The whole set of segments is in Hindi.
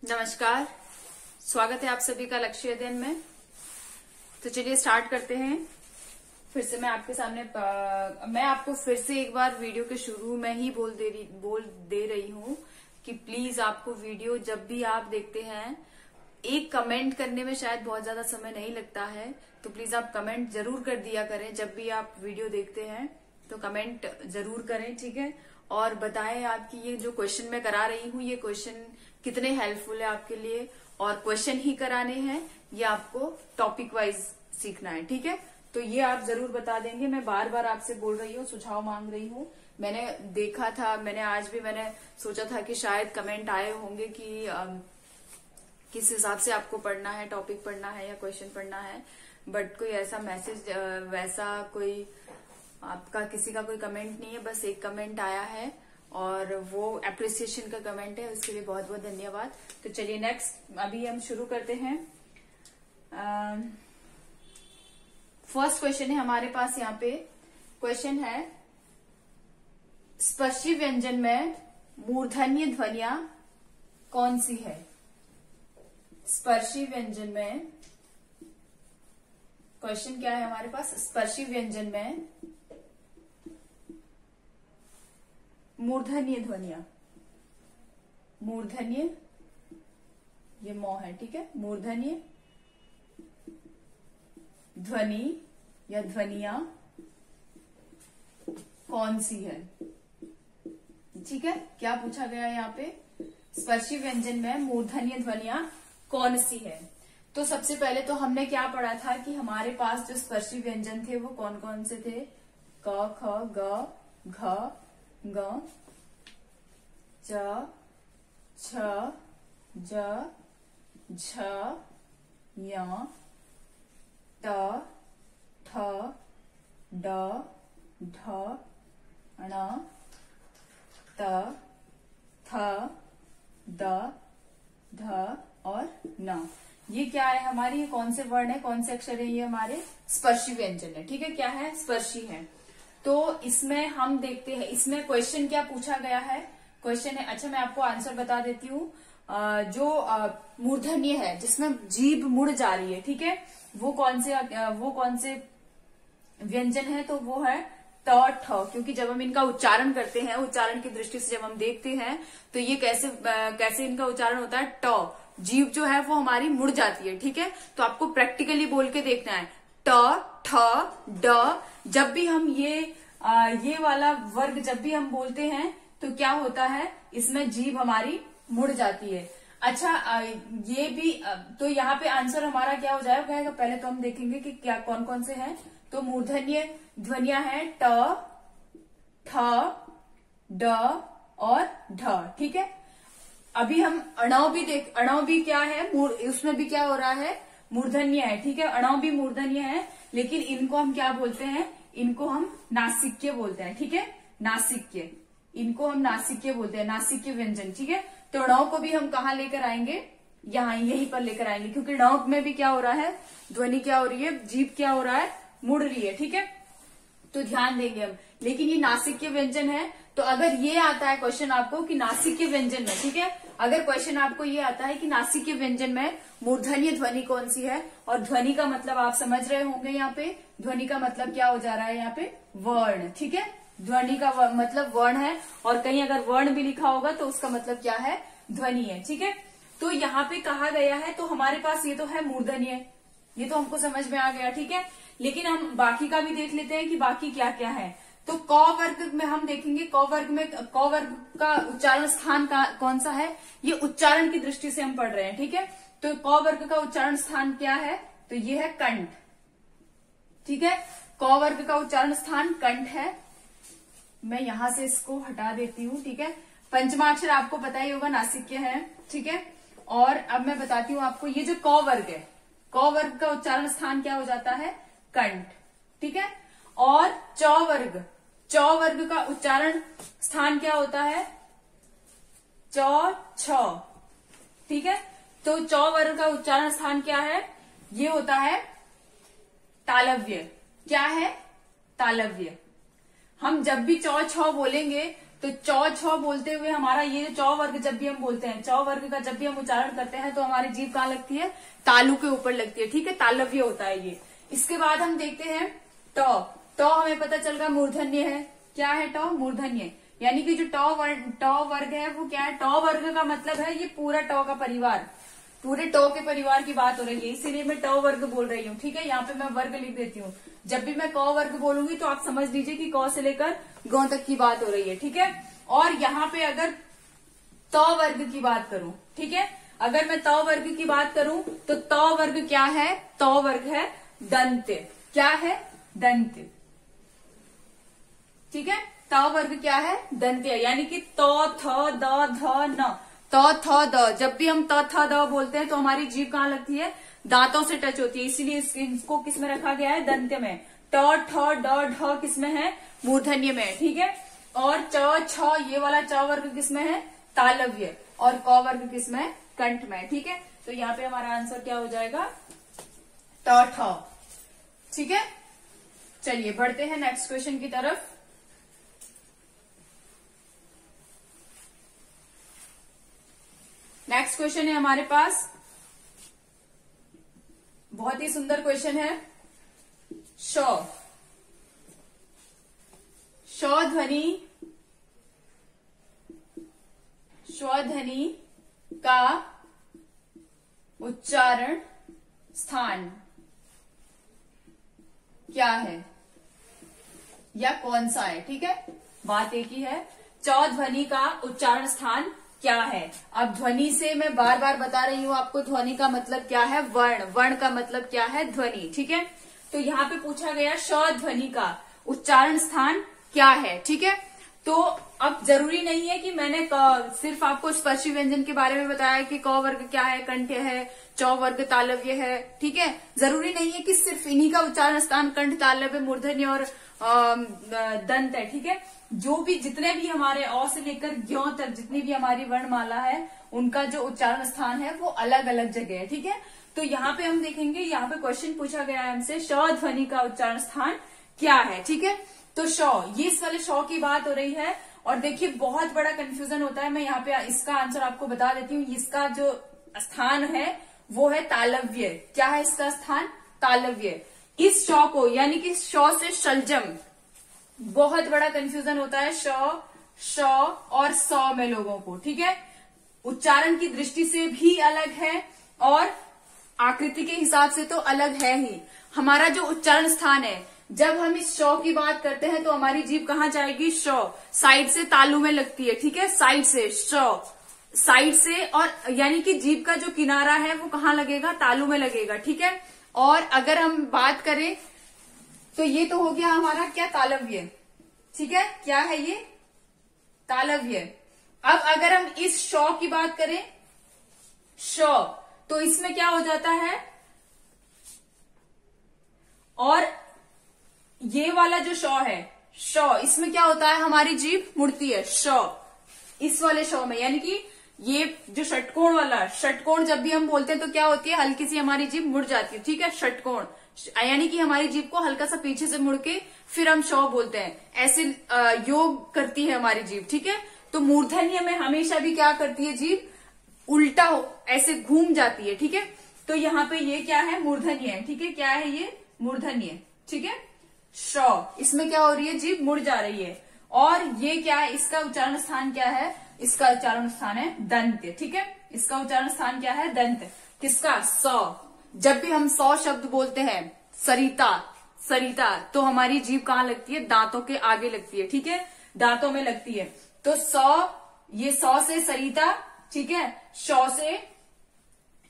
नमस्कार, स्वागत है आप सभी का लक्ष्य अध्ययन में। तो चलिए स्टार्ट करते हैं। फिर से मैं आपके सामने मैं आपको फिर से एक बार वीडियो के शुरू में ही बोल दे रही हूँ कि प्लीज आपको वीडियो जब भी आप देखते हैं, एक कमेंट करने में शायद बहुत ज्यादा समय नहीं लगता है, तो प्लीज आप कमेंट जरूर कर दिया करें। जब भी आप वीडियो देखते हैं तो कमेंट जरूर करें, ठीक है। और बताएं आपकी ये जो क्वेश्चन मैं करा रही हूँ, ये क्वेश्चन कितने हेल्पफुल है आपके लिए, और क्वेश्चन ही कराने हैं या आपको टॉपिक वाइज सीखना है, ठीक है। तो ये आप जरूर बता देंगे। मैं बार बार आपसे बोल रही हूँ, सुझाव मांग रही हूँ। मैंने देखा था, आज भी मैंने सोचा था कि शायद कमेंट आए होंगे कि किस हिसाब से आपको पढ़ना है, टॉपिक पढ़ना है या क्वेश्चन पढ़ना है, बट कोई ऐसा मैसेज वैसा कोई आपका किसी का कोई कमेंट नहीं है। बस एक कमेंट आया है और वो अप्रिसिएशन का कमेंट है, उसके लिए बहुत बहुत धन्यवाद। तो चलिए नेक्स्ट अभी हम शुरू करते हैं। फर्स्ट क्वेश्चन है हमारे पास यहाँ पे। क्वेश्चन है, स्पर्शी व्यंजन में मूर्धन्य ध्वनियां कौन सी है? स्पर्शी व्यंजन में क्वेश्चन क्या है हमारे पास? स्पर्शी व्यंजन में मूर्धन्य ध्वनियां, मूर्धन्य ये मौ है, ठीक है। मूर्धन्य ध्वनि या ध्वनियां कौन सी है? ठीक है, क्या पूछा गया है यहाँ पे? स्पर्शी व्यंजन में मूर्धन्य ध्वनियां कौन सी है? तो सबसे पहले तो हमने क्या पढ़ा था कि हमारे पास जो स्पर्शी व्यंजन थे वो कौन कौन से थे? क, ख, ग, घ, ग, च, छ, ज, झ, य, त, ठ, ड, ढ, ण, त, थ, द, ध और न। ये क्या है हमारी? ये कौन से वर्ण है, कौन से अक्षर है? ये हमारे स्पर्शी व्यंजन है, ठीक है। क्या है? स्पर्शी है। तो इसमें हम देखते हैं, इसमें क्वेश्चन क्या पूछा गया है? क्वेश्चन है, अच्छा मैं आपको आंसर बता देती हूँ। जो मूर्धन्य है, जिसमें जीभ मुड़ जा रही है, ठीक है, वो कौन से व्यंजन है? तो वो है त, ठ। क्योंकि जब हम इनका उच्चारण करते हैं, उच्चारण की दृष्टि से जब हम देखते हैं तो ये कैसे इनका उच्चारण होता है? ट। जीभ जो है वो हमारी मुड़ जाती है, ठीक है। तो आपको प्रैक्टिकली बोल के देखना है। ट, ठ, ड। जब भी हम ये वाला वर्ग जब भी हम बोलते हैं तो क्या होता है? इसमें जीभ हमारी मुड़ जाती है। अच्छा, ये भी तो यहाँ पे आंसर हमारा क्या हो जाएगा? पहले तो हम देखेंगे कि क्या कौन कौन से हैं। तो मूर्धन्य ध्वनियां हैं ट, ठ, ड और ढ, ठीक है। अभी हम अणव भी क्या है? उसमें भी क्या हो रहा है? मूर्धन्य है, ठीक है। अणव भी मूर्धन्य है, लेकिन इनको हम क्या बोलते हैं? इनको हम नासिक्य बोलते हैं, ठीक है। नासिक्य, इनको हम नासिक्य बोलते हैं, नासिक्य व्यंजन, ठीक है। तो णव को भी हम कहाँ लेकर आएंगे? यहाँ यहीं पर लेकर आएंगे, क्योंकि णव में भी क्या हो रहा है? ध्वनि क्या हो रही है? जीभ क्या हो रहा है? मुड़ रही है, ठीक है। तो ध्यान देंगे हम। लेकिन ये नासिक्य व्यंजन है, तो अगर ये आता है क्वेश्चन आपको कि नासिक्य व्यंजन में, ठीक है, अगर क्वेश्चन आपको ये आता है कि नासिक्य व्यंजन में मूर्धन्य ध्वनि कौन सी है, और ध्वनि का मतलब आप समझ रहे होंगे यहाँ पे, ध्वनि का मतलब क्या हो जा रहा है यहाँ पे? वर्ण, ठीक है। ध्वनि का मतलब वर्ण है, और कहीं अगर वर्ण भी लिखा होगा तो उसका मतलब क्या है? ध्वनि है, ठीक है। तो यहाँ पे कहा गया है, तो हमारे पास ये तो है मूर्धन्य, ये तो हमको समझ में आ गया, ठीक है। लेकिन हम बाकी का भी देख लेते हैं कि बाकी क्या क्या है। तो क वर्ग में हम देखेंगे, क वर्ग का उच्चारण स्थान कौन सा है? ये उच्चारण की दृष्टि से हम पढ़ रहे हैं, ठीक है। तो क वर्ग का उच्चारण स्थान क्या है? तो ये है कंठ, ठीक है। क वर्ग का उच्चारण स्थान कंठ है। मैं यहां से इसको हटा देती हूँ, ठीक है। पंचमाक्षर आपको पता ही होगा, नासिक्य है, ठीक है। और अब मैं बताती हूँ आपको, ये जो क वर्ग है, क वर्ग का उच्चारण स्थान क्या हो जाता है? कंठ, ठीक है। और च वर्ग का उच्चारण स्थान क्या होता है? च, छ, ठीक है। तो च वर्ग का उच्चारण स्थान क्या है? ये होता है तालव्य। क्या है? तालव्य। हम जब भी चौ छ बोलेंगे तो चौ छ बोलते हुए हमारा ये जो चौ वर्ग जब भी हम बोलते हैं, चौ वर्ग का जब भी हम उच्चारण करते हैं तो हमारी जीभ कहाँ लगती है, तालु के ऊपर लगती है, ठीक है, तालव्य होता है ये। इसके बाद हम देखते हैं टॉ। टॉ हमें पता चल गया मूर्धन्य है। क्या है टॉ, मूर्धन्य, यानी कि जो टॉ वर्ग है वो क्या है, टॉ वर्ग का मतलब है ये पूरा टॉ का परिवार, पूरे टॉ के परिवार की बात हो रही है, इसीलिए मैं टॉ वर्ग बोल रही हूँ, ठीक है। यहाँ पे मैं वर्ग लिख देती हूँ, जब भी मैं क वर्ग बोलूंगी तो आप समझ लीजिए कि क से लेकर ग तक की बात हो रही है, ठीक है। और यहाँ पे अगर त वर्ग की बात करूं, ठीक है, अगर मैं त वर्ग की बात करूं तो त वर्ग क्या है, त वर्ग है दंत्य। क्या है, दंत्य, ठीक है। त वर्ग क्या है, दंत्य, यानी कि त थ द ध न, त थ द, जब भी हम त थ द बोलते हैं तो हमारी जीभ कहाँ लगती है, दांतों से टच होती है, इसीलिए इसको किस में रखा गया है, दंत्य में। ट ठ ड ढ किस में है, मूर्धन्य में, ठीक है। और च छ ये वाला च वर्ग किस में है, तालव्य, और क वर्ग किस में, कंठ में, ठीक है। तो यहाँ पे हमारा आंसर क्या हो जाएगा, ट ठ, ठीक है। चलिए बढ़ते हैं नेक्स्ट क्वेश्चन की तरफ। नेक्स्ट क्वेश्चन है हमारे पास, बहुत ही सुंदर क्वेश्चन है। श, श ध्वनि, श ध्वनि का उच्चारण स्थान क्या है या कौन सा है, ठीक है, बात एक ही है। च ध्वनि का उच्चारण स्थान क्या है। अब ध्वनि से मैं बार बार बता रही हूं आपको, ध्वनि का मतलब क्या है, वर्ण, वर्ण का मतलब क्या है, ध्वनि, ठीक है। तो यहाँ पे पूछा गया श ध्वनि का उच्चारण स्थान क्या है, ठीक है। तो अब जरूरी नहीं है कि मैंने सिर्फ आपको स्पर्शी व्यंजन के बारे में बताया कि क वर्ग क्या है, कंठ्य है, चौ वर्ग तालव्य है, ठीक है। जरूरी नहीं है कि सिर्फ इन्हीं का उच्चारण स्थान कंठ, तालव्य, मूर्धन्य और दंत है, ठीक है। जो भी जितने भी हमारे अ से लेकर ज्यों तक जितनी भी हमारी वर्णमाला है उनका जो उच्चारण स्थान है वो अलग अलग जगह है, ठीक है। तो यहाँ पे हम देखेंगे, यहाँ पे क्वेश्चन पूछा गया है हमसे, श ध्वनि का उच्चारण स्थान क्या है, ठीक है। तो श, ये इस वाले श की बात हो रही है। और देखिए बहुत बड़ा कंफ्यूजन होता है, मैं यहाँ पे इसका आंसर आपको बता देती हूँ। इसका जो स्थान है वो है तालव्य। क्या है इसका स्थान, तालव्य। इस श को, यानी कि श से शलजम, बहुत बड़ा कंफ्यूजन होता है श, श और स में लोगों को, ठीक है। उच्चारण की दृष्टि से भी अलग है और आकृति के हिसाब से तो अलग है ही। हमारा जो उच्चारण स्थान है, जब हम इस श की बात करते हैं तो हमारी जीभ कहाँ जाएगी, श, साइड से तालु में लगती है, ठीक है, साइड से, श साइड से, और यानी कि जीभ का जो किनारा है वो कहाँ लगेगा, तालु में लगेगा, ठीक है। और अगर हम बात करें तो ये तो हो गया हमारा क्या, तालव्य, ठीक है। क्या है ये, तालव्य। अब अगर हम इस श की बात करें, श, तो इसमें क्या हो जाता है, और ये वाला जो श है, श, इसमें क्या होता है, हमारी जीभ मुड़ती है, श, इस वाले श में, यानी कि ये जो षटकोण वाला, षटकोण जब भी हम बोलते हैं तो क्या होती है, हल्की सी हमारी जीभ मुड़ जाती है, ठीक है, षटकोण, यानी कि हमारी जीभ को हल्का सा पीछे से मुड़ के फिर हम श बोलते हैं, ऐसे योग करती है हमारी जीभ, ठीक है। तो मूर्धन्य में हमेशा भी क्या करती है जीभ, उल्टा ऐसे घूम जाती है, ठीक है। तो यहाँ पे ये क्या है, मूर्धन्य है, ठीक है। क्या है ये, मूर्धन्य, ठीक है। श, इसमें क्या हो रही है, जीभ मुड़ जा रही है। और ये क्या है, इसका उच्चारण स्थान क्या है, इसका उच्चारण स्थान है दंत्य, ठीक है। इसका उच्चारण स्थान क्या है, दंत। किसका, स। जब भी हम स शब्द बोलते हैं, सरिता, सरिता, तो हमारी जीभ कहाँ लगती है, दांतों के आगे लगती है, ठीक है, दांतों में लगती है। तो स, ये स से सरिता, ठीक है, श से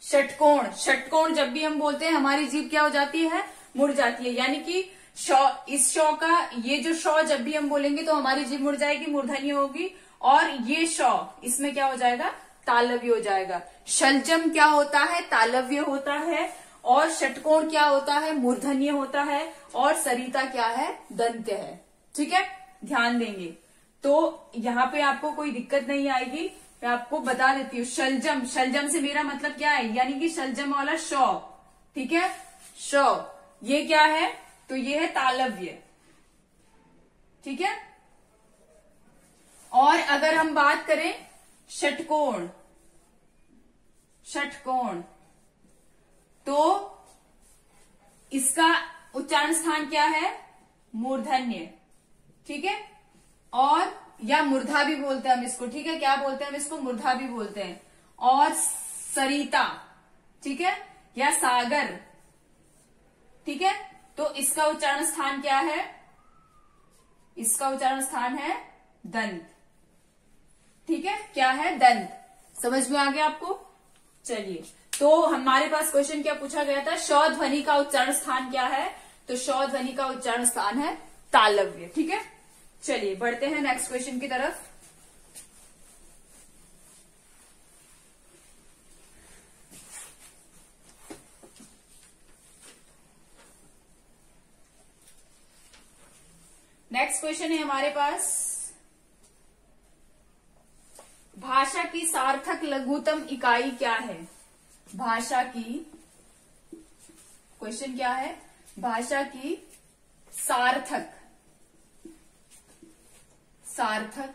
षटकोण, षटकोण जब भी हम बोलते हैं हमारी जीभ क्या हो जाती है, मुड़ जाती है, यानी कि श, इस श का ये जो श जब भी हम बोलेंगे तो हमारी जीभ मुड़ जाएगी, मूर्धन्य होगी। और ये श, इसमें क्या हो जाएगा, तालव्य हो जाएगा। शलजम क्या होता है, तालव्य होता है। और षटकोण क्या होता है, मूर्धन्य होता है। और सरिता क्या है, दंत्य है, ठीक है, ध्यान देंगे तो यहाँ पे आपको कोई दिक्कत नहीं आएगी। मैं आपको बता देती हूँ, शलजम, शलजम से मेरा मतलब क्या है, यानी कि शलजम वाला श, ठीक है, श, ये क्या है, तो ये है तालव्य, ठीक है। और अगर हम बात करें षटकोण, षटकोण, तो इसका उच्चारण स्थान क्या है? मूर्धन्य। ठीक है, और या मूर्धा भी बोलते हैं हम इसको। ठीक है, क्या बोलते हैं हम इसको? मूर्धा भी बोलते हैं। और सरिता, ठीक है, या सागर, ठीक है, तो इसका उच्चारण स्थान क्या है? इसका उच्चारण स्थान है दंत। ठीक है, क्या है? दंत। समझ में आ गया आपको? चलिए, तो हमारे पास क्वेश्चन क्या पूछा गया था? श ध्वनि का उच्चारण स्थान क्या है? तो श ध्वनि का उच्चारण स्थान है तालव्य। ठीक है, चलिए बढ़ते हैं नेक्स्ट क्वेश्चन की तरफ। नेक्स्ट क्वेश्चन है हमारे पास, भाषा की सार्थक लघुत्तम इकाई क्या है? भाषा की, क्वेश्चन क्या है? भाषा की सार्थक, सार्थक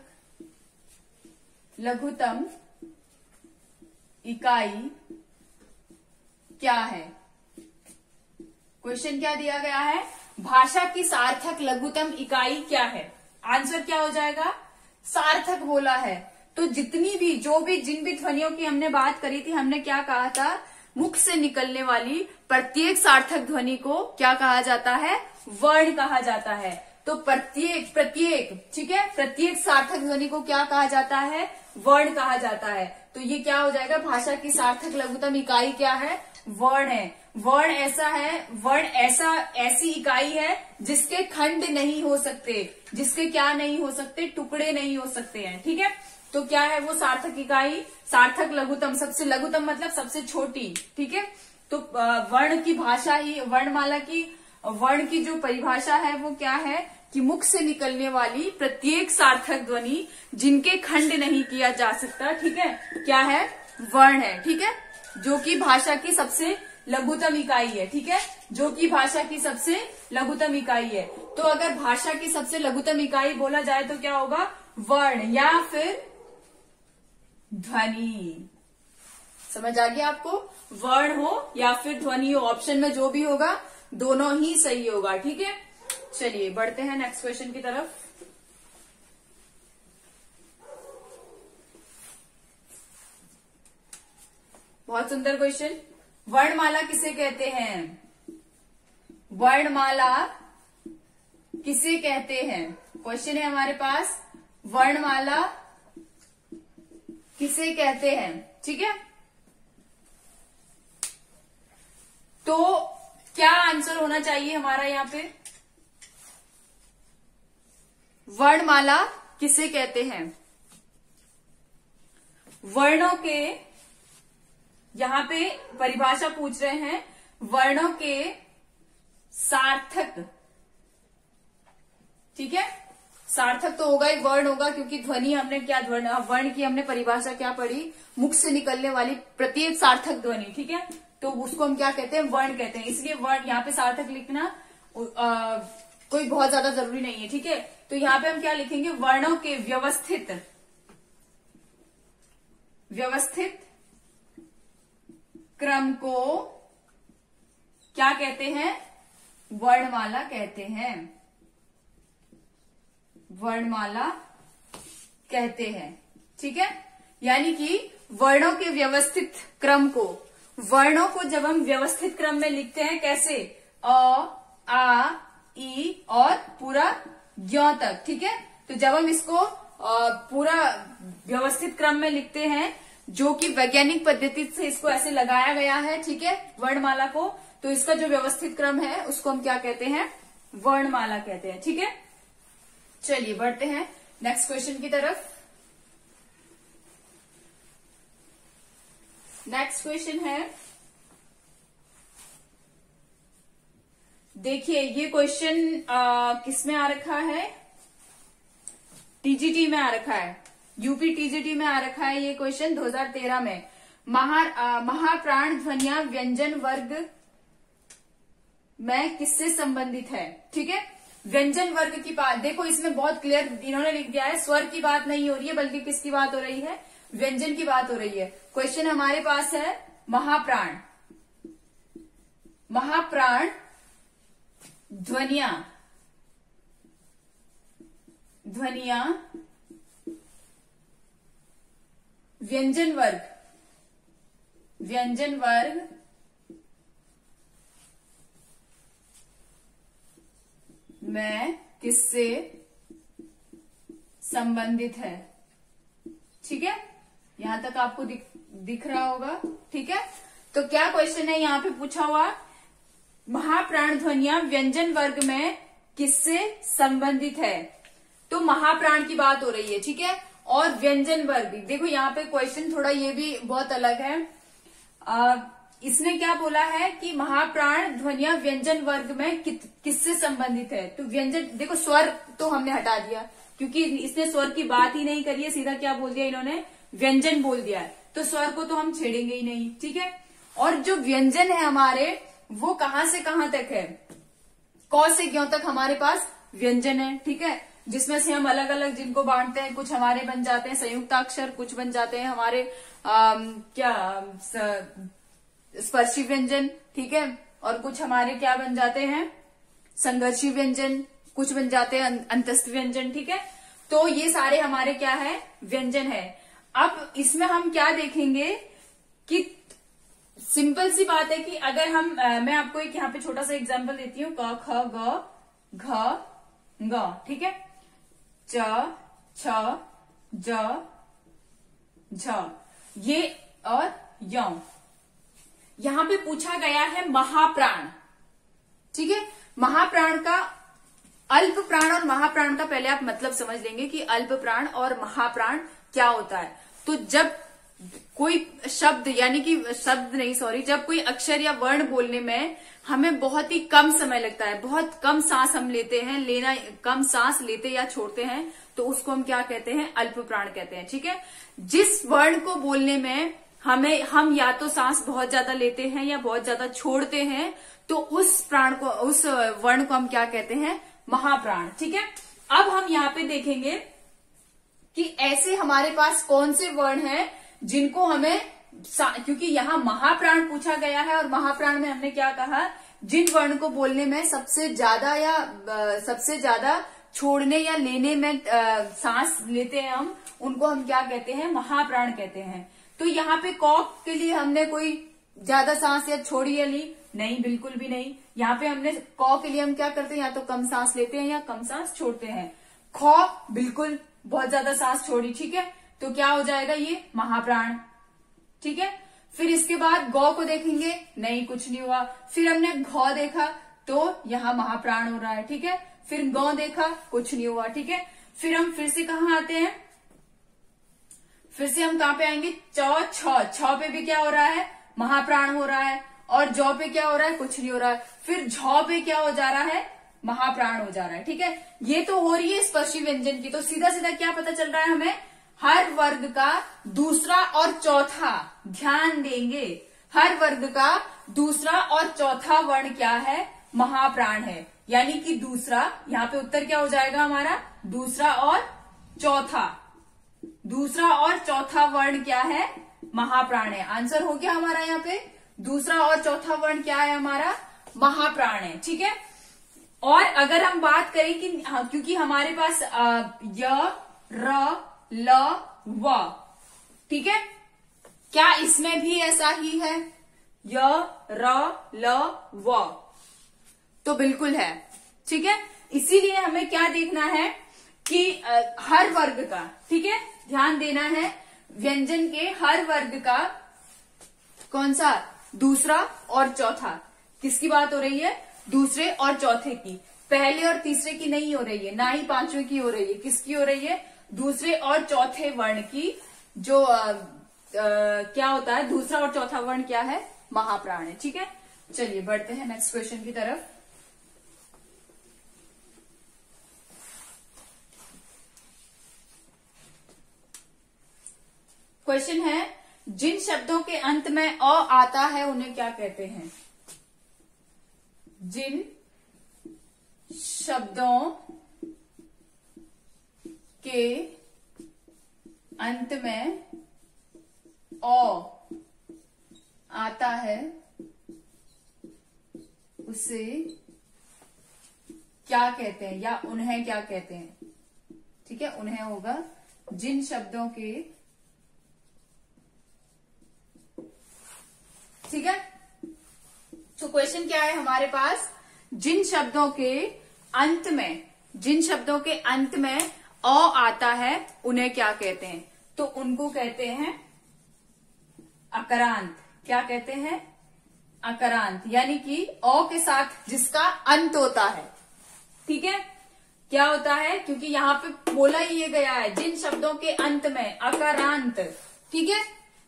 लघुत्तम इकाई क्या है? क्वेश्चन क्या दिया गया है? भाषा की सार्थक लघुत्तम इकाई क्या है? आंसर क्या हो जाएगा? सार्थक बोला है, तो जितनी भी, जो भी, जिन भी ध्वनियों की हमने बात करी थी, हमने क्या कहा था? मुख से निकलने वाली प्रत्येक सार्थक ध्वनि को क्या कहा जाता है? वर्ण कहा जाता है। तो प्रत्येक, ठीक है, प्रत्येक सार्थक ध्वनि को क्या कहा जाता है? वर्ण कहा जाता है। तो ये क्या हो जाएगा? भाषा की सार्थक लघुत्तम इकाई क्या है? वर्ण है। वर्ण ऐसा है, वर्ण ऐसी इकाई है जिसके खंड नहीं हो सकते, जिसके क्या नहीं हो सकते? टुकड़े नहीं हो सकते हैं। ठीक है, तो क्या है वो सार्थक इकाई? सार्थक लघुत्तम, सबसे लघुत्तम मतलब सबसे छोटी। ठीक है, तो वर्ण की भाषा ही, वर्णमाला की, वर्ण की जो परिभाषा है वो क्या है? कि मुख से निकलने वाली प्रत्येक सार्थक ध्वनि जिनके खंड नहीं किया जा सकता, ठीक है, क्या है? वर्ण है। ठीक है, जो कि भाषा की सबसे लघुत्तम इकाई है। ठीक है, जो कि भाषा की सबसे लघुत्तम इकाई है। तो अगर भाषा की सबसे लघुत्तम इकाई बोला जाए तो क्या होगा? वर्ण या फिर ध्वनि। समझ आ गया आपको? वर्ण हो या फिर ध्वनि हो, ऑप्शन में जो भी होगा दोनों ही सही होगा। ठीक है, चलिए बढ़ते हैं नेक्स्ट क्वेश्चन की तरफ। बहुत सुंदर क्वेश्चन। वर्णमाला किसे कहते हैं? वर्णमाला किसे कहते हैं? क्वेश्चन है हमारे पास, वर्णमाला किसे कहते हैं? ठीक है, तो क्या आंसर होना चाहिए हमारा यहाँ पे? वर्णमाला किसे कहते हैं? वर्णों के, यहां पे परिभाषा पूछ रहे हैं, वर्णों के सार्थक। ठीक है, सार्थक तो होगा ही, वर्ण होगा, क्योंकि ध्वनि हमने क्या, वर्ण की हमने परिभाषा क्या पढ़ी? मुख से निकलने वाली प्रत्येक सार्थक ध्वनि। ठीक है, तो उसको हम क्या कहते हैं? वर्ण कहते हैं। इसलिए वर्ण, यहाँ पे सार्थक लिखना कोई बहुत ज्यादा जरूरी नहीं है। ठीक है, तो यहाँ पे हम क्या लिखेंगे? वर्णों के व्यवस्थित क्रम को क्या कहते हैं? वर्णमाला कहते हैं। वर्णमाला कहते हैं। ठीक है, यानी कि वर्णों के व्यवस्थित क्रम को, वर्णों को जब हम व्यवस्थित क्रम में लिखते हैं, कैसे? अ, आ, ई और पूरा ज्ञ तक। ठीक है, तो जब हम इसको पूरा व्यवस्थित क्रम में लिखते हैं, जो कि वैज्ञानिक पद्धति से इसको ऐसे लगाया गया है, ठीक है, वर्णमाला को, तो इसका जो व्यवस्थित क्रम है उसको हम क्या कहते हैं? वर्णमाला कहते हैं। ठीक है, चलिए बढ़ते हैं नेक्स्ट क्वेश्चन की तरफ। नेक्स्ट क्वेश्चन है, देखिए ये क्वेश्चन किसमें आ रखा है? टीजीटी में आ रखा है, यूपी टीजीटी में आ रखा है ये क्वेश्चन 2013 में। महाप्राण ध्वनियां व्यंजन वर्ग में किससे संबंधित है? ठीक है, व्यंजन वर्ग की बात, देखो इसमें बहुत क्लियर इन्होंने लिख दिया है, स्वर की बात नहीं हो रही है बल्कि किसकी बात हो रही है, व्यंजन की बात हो रही है। क्वेश्चन हमारे पास है महाप्राण, महाप्राण ध्वनियां, ध्वनियां व्यंजन वर्ग, व्यंजन वर्ग में किससे संबंधित है। ठीक है, यहां तक आपको दिख रहा होगा। ठीक है, तो क्या क्वेश्चन है यहां पे पूछा हुआ, महाप्राण ध्वनियां व्यंजन वर्ग में किससे संबंधित है। तो महाप्राण की बात हो रही है। ठीक है, और व्यंजन वर्ग, देखो यहाँ पे क्वेश्चन थोड़ा ये भी बहुत अलग है। इसने क्या बोला है कि महाप्राण ध्वनियां व्यंजन वर्ग में किससे संबंधित है। तो व्यंजन, देखो स्वर तो हमने हटा दिया क्योंकि इसने स्वर की बात ही नहीं करी है, सीधा क्या बोल दिया इन्होंने, व्यंजन बोल दिया है, तो स्वर को तो हम छेड़ेंगे ही नहीं। ठीक है, और जो व्यंजन है हमारे वो कहां से कहां तक है, क से ज्ञ तक हमारे पास व्यंजन है। ठीक है, जिसमें से हम अलग अलग जिनको बांटते हैं, कुछ हमारे बन जाते हैं संयुक्ताक्षर, कुछ बन जाते हैं हमारे स्पर्शी व्यंजन। ठीक है, और कुछ हमारे क्या बन जाते हैं, संघर्षी व्यंजन, कुछ बन जाते हैं अंतस्थ व्यंजन। ठीक है, तो ये सारे हमारे क्या है, व्यंजन है। अब इसमें हम क्या देखेंगे कि सिंपल सी बात है कि अगर हम मैं आपको एक यहाँ पे छोटा सा एग्जांपल देती हूँ, क ख ग घ ग। ठीक है, च छ ज झ, ये और य। यहां पे पूछा गया है महाप्राण। ठीक है, महाप्राण का, अल्प प्राण और महाप्राण का पहले आप मतलब समझ लेंगे कि अल्प प्राण और महाप्राण क्या होता है। तो जब कोई शब्द, यानी कि शब्द नहीं सॉरी, जब कोई अक्षर या वर्ण बोलने में हमें बहुत ही कम समय लगता है, बहुत कम सांस हम लेते हैं, लेना कम सांस लेते या छोड़ते हैं, तो उसको हम क्या कहते हैं, अल्प प्राण कहते हैं। ठीक है, जिस वर्ण को बोलने में हम या तो सांस बहुत ज्यादा लेते हैं या बहुत ज्यादा छोड़ते हैं, तो उस प्राण को, उस वर्ण को हम क्या कहते हैं, महाप्राण। ठीक है, अब हम यहाँ पे देखेंगे कि ऐसे हमारे पास कौन से वर्ण हैं जिनको हमें, क्योंकि यहाँ महाप्राण पूछा गया है और महाप्राण में हमने क्या कहा, जिन वर्ण को बोलने में सबसे ज्यादा या सबसे ज्यादा छोड़ने या लेने में सांस लेते हैं हम, उनको हम क्या कहते हैं, महाप्राण कहते हैं। तो यहाँ पे क के लिए हमने कोई ज्यादा सांस या छोड़ी या ली नहीं, बिल्कुल भी नहीं। यहाँ पे हमने क के लिए हम क्या करते हैं, या तो कम सांस लेते हैं या कम सांस छोड़ते हैं। ख बिल्कुल बहुत ज्यादा सांस छोड़ी। ठीक है, तो क्या हो जाएगा, ये महाप्राण। ठीक है, फिर इसके बाद गौ को देखेंगे, नहीं कुछ नहीं हुआ। फिर हमने घ देखा तो यहाँ महाप्राण हो रहा है। ठीक है, फिर गौ देखा, कुछ नहीं हुआ। ठीक है, फिर हम फिर से कहाँ आते हैं, फिर से हम कहाँ पे आएंगे, च छ पे भी क्या हो रहा है, महाप्राण हो रहा है, और जौ पे क्या हो रहा है, कुछ नहीं हो रहा है। फिर झ पे क्या हो जा रहा है, महाप्राण हो जा रहा है। ठीक है, ये तो हो रही है स्पर्शी व्यंजन की। तो सीधा सीधा क्या पता चल रहा है हमें, हर वर्ग का दूसरा और चौथा, ध्यान देंगे, हर वर्ग का दूसरा और चौथा वर्ण क्या है, महाप्राण है। यानी कि दूसरा, यहाँ पे उत्तर क्या हो जाएगा हमारा, दूसरा और चौथा, दूसरा और चौथा वर्ण क्या है, महाप्राण है। आंसर हो गया हमारा यहाँ पे, दूसरा और चौथा वर्ण क्या है हमारा, महाप्राण है। ठीक है, और अगर हम बात करें कि क्योंकि हमारे पास य र ल व, ठीक है, क्या इसमें भी ऐसा ही है, य र ल व, तो बिल्कुल है। ठीक है, इसीलिए हमें क्या देखना है कि हर वर्ग का, ठीक है, ध्यान देना है, व्यंजन के हर वर्ग का कौन सा, दूसरा और चौथा, किसकी बात हो रही है, दूसरे और चौथे की, पहले और तीसरे की नहीं हो रही है, ना ही पांचवे की हो रही है, किसकी हो रही है, दूसरे और चौथे वर्ण की। जो क्या होता है, दूसरा और चौथा वर्ण क्या है, महाप्राण है। ठीक है, चलिए बढ़ते हैं नेक्स्ट क्वेश्चन की तरफ। क्वेश्चन है, जिन शब्दों के अंत में अ आता है उन्हें क्या कहते हैं, जिन शब्दों के अंत में ओ आता है उसे क्या कहते हैं, या उन्हें क्या कहते हैं। ठीक है, उन्हें होगा जिन शब्दों के, ठीक है। तो क्वेश्चन क्या है हमारे पास, जिन शब्दों के अंत में, जिन शब्दों के अंत में अ आता है उन्हें क्या कहते हैं। तो उनको कहते हैं अकरांत। क्या कहते हैं, अकरांत, यानी कि अ के साथ जिसका अंत होता है। ठीक है, क्या होता है, क्योंकि यहाँ पे बोला ही ये गया है जिन शब्दों के अंत में अकरांत। ठीक है,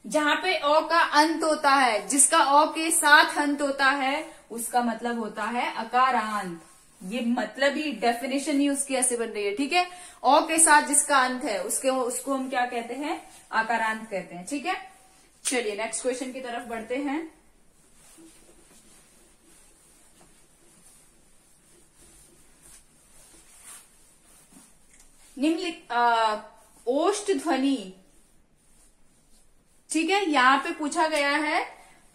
जहां पे अ का अंत होता है, जिसका अ के साथ अंत होता है, उसका मतलब होता है अकारांत। ये मतलब ही, डेफिनेशन ही उसकी ऐसे बन रही है। ठीक है, अ के साथ जिसका अंत है उसको हम क्या कहते हैं, अकारांत कहते हैं। ठीक है, चलिए नेक्स्ट क्वेश्चन की तरफ बढ़ते हैं। निम्नलिखित ओष्ठ ध्वनि, ठीक है, यहां पे पूछा गया है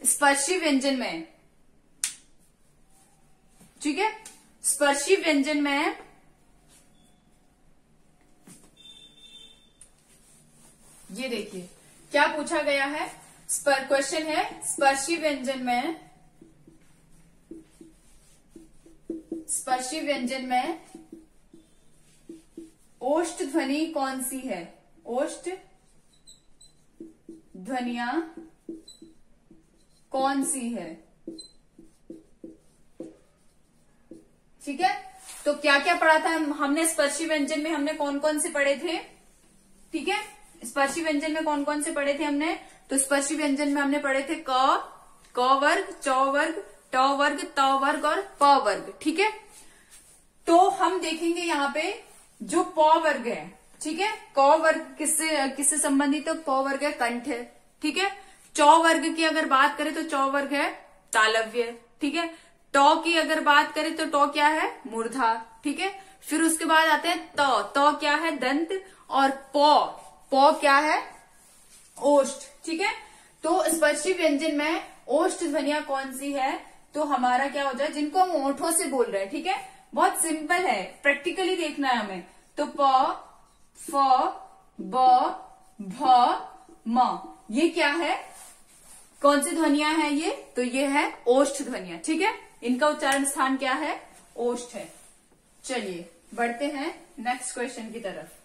स्पर्शी व्यंजन में। ठीक है, स्पर्शी व्यंजन में ये देखिए क्या पूछा गया है। क्वेश्चन है स्पर्शी व्यंजन में, स्पर्शी व्यंजन में ओष्ठ ध्वनि कौन सी है, ओष्ठ ध्वनियां कौन सी है। ठीक है, तो क्या क्या पढ़ा था हमने स्पर्शी व्यंजन में, हमने कौन कौन से पढ़े थे। ठीक है, स्पर्शी व्यंजन में कौन कौन से पढ़े थे हमने, तो स्पर्शी व्यंजन में हमने पढ़े थे क वर्ग, च वर्ग, ट वर्ग, त वर्ग और प वर्ग। ठीक है, तो हम देखेंगे यहाँ पे जो प वर्ग है, ठीक है, क वर्ग किससे संबंधित है, प वर्ग है कंठ है। ठीक है, च वर्ग की अगर बात करें तो च वर्ग है तालव्य। ठीक है, ट की अगर बात करें तो ट क्या है, मूर्धा। ठीक है, फिर उसके बाद आते हैं त क्या है, दंत, और प क्या है, ओष्ठ। ठीक है, तो स्पर्शी व्यंजन में ओष्ठ ध्वनियां कौन सी है, तो हमारा क्या हो जाए, जिनको हम ओठों से बोल रहे हैं। ठीक है, बहुत सिंपल है, प्रैक्टिकली देखना है हमें। तो प, फ, ब, भ, म, ये क्या है, कौन सी ध्वनियां हैं ये, तो ये है ओष्ठ ध्वनियां। ठीक है, इनका उच्चारण स्थान क्या है, ओष्ठ है। चलिए बढ़ते हैं नेक्स्ट क्वेश्चन की तरफ।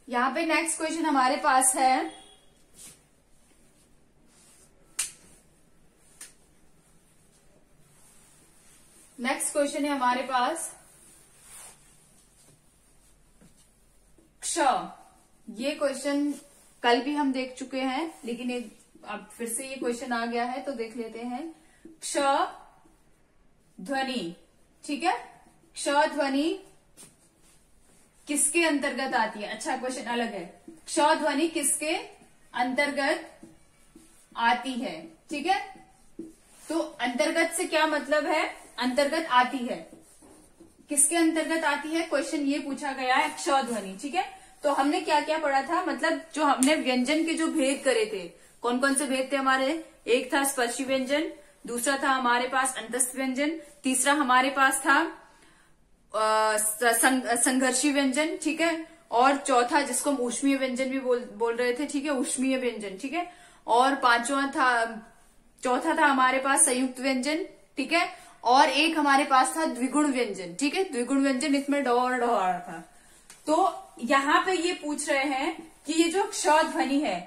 यहां पे नेक्स्ट क्वेश्चन हमारे पास है, नेक्स्ट क्वेश्चन है हमारे पास क्ष। ये क्वेश्चन कल भी हम देख चुके हैं, लेकिन अब फिर से ये क्वेश्चन आ गया है तो देख लेते हैं। क्ष ध्वनि, ठीक है, क्ष ध्वनि किसके अंतर्गत आती है। अच्छा, क्वेश्चन अलग है, क्ष ध्वनि किसके अंतर्गत आती है। ठीक है, तो अंतर्गत से क्या मतलब है, अंतर्गत आती है, किसके अंतर्गत आती है, क्वेश्चन ये पूछा गया है, क्ष ध्वनि। ठीक है, तो हमने क्या क्या पढ़ा था, मतलब जो हमने व्यंजन के जो भेद करे थे, कौन कौन से भेद थे हमारे, एक था स्पर्शी व्यंजन, दूसरा था हमारे पास अंतस्थ व्यंजन, तीसरा हमारे पास था संघर्षी व्यंजन। ठीक है, और चौथा जिसको हम ऊष्मीय व्यंजन भी बोल रहे थे। ठीक है, ऊष्मीय व्यंजन। ठीक है, और चौथा था हमारे पास संयुक्त व्यंजन। ठीक है, और एक हमारे पास था द्विगुण व्यंजन। ठीक है, द्विगुण व्यंजन, इसमें ड और ढ आ रहा था। तो यहाँ पे ये पूछ रहे हैं कि ये जो क्ष ध्वनि है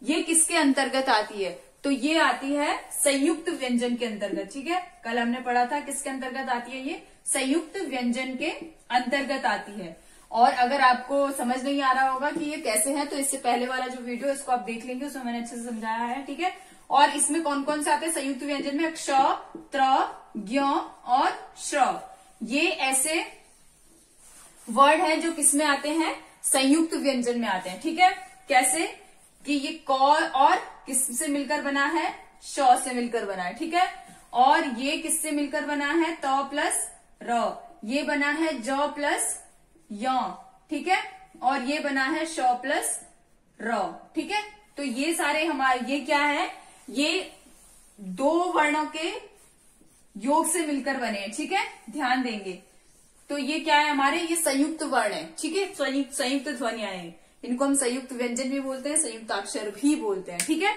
ये किसके अंतर्गत आती है, तो ये आती है संयुक्त व्यंजन के अंतर्गत। ठीक है, कल हमने पढ़ा था किसके अंतर्गत आती है, ये संयुक्त व्यंजन के अंतर्गत आती है। और अगर आपको समझ नहीं आ रहा होगा कि ये कैसे है तो इससे पहले वाला जो वीडियो इसको आप देख लेंगे, उसमें मैंने अच्छे से समझाया है, ठीक है। और इसमें कौन कौन से आते हैं संयुक्त व्यंजन में? क्ष, त्र, ज्ञ और श्र। ये ऐसे वर्ड हैं जो किसमें आते हैं? संयुक्त व्यंजन में आते हैं, ठीक है। कैसे कि ये क और किससे मिलकर बना है? श से मिलकर बना है, ठीक है। और ये किससे मिलकर बना है? त प्लस र। ये बना है ज प्लस य, ठीक है। और ये बना है श प्लस र, ठीक है। तो ये सारे हमारे, ये क्या है? ये दो वर्णों के योग से मिलकर बने हैं, ठीक है, ध्यान देंगे। तो ये क्या है हमारे? ये संयुक्त वर्ण है, ठीक है, संयुक्त ध्वनियां हैं। इनको हम संयुक्त व्यंजन भी बोलते हैं, संयुक्त अक्षर भी बोलते हैं, ठीक है।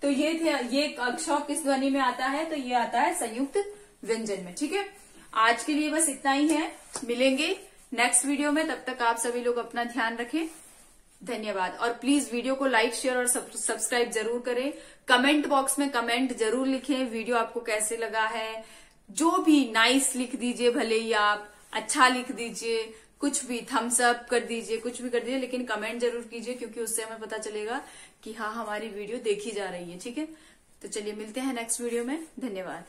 तो ये अक्षर किस ध्वनि में आता है? तो ये आता है संयुक्त व्यंजन में, ठीक है। आज के लिए बस इतना ही है, मिलेंगे नेक्स्ट वीडियो में। तब तक आप सभी लोग अपना ध्यान रखें, धन्यवाद। और प्लीज वीडियो को लाइक, शेयर और सब्सक्राइब जरूर करें। कमेंट बॉक्स में कमेंट जरूर लिखें, वीडियो आपको कैसे लगा है। जो भी नाइस लिख दीजिए, भले ही आप अच्छा लिख दीजिए, कुछ भी थम्स अप कर दीजिए, कुछ भी कर दीजिए, लेकिन कमेंट जरूर कीजिए, क्योंकि उससे हमें पता चलेगा कि हाँ हमारी वीडियो देखी जा रही है, ठीक है। तो चलिए मिलते हैं नेक्स्ट वीडियो में, धन्यवाद।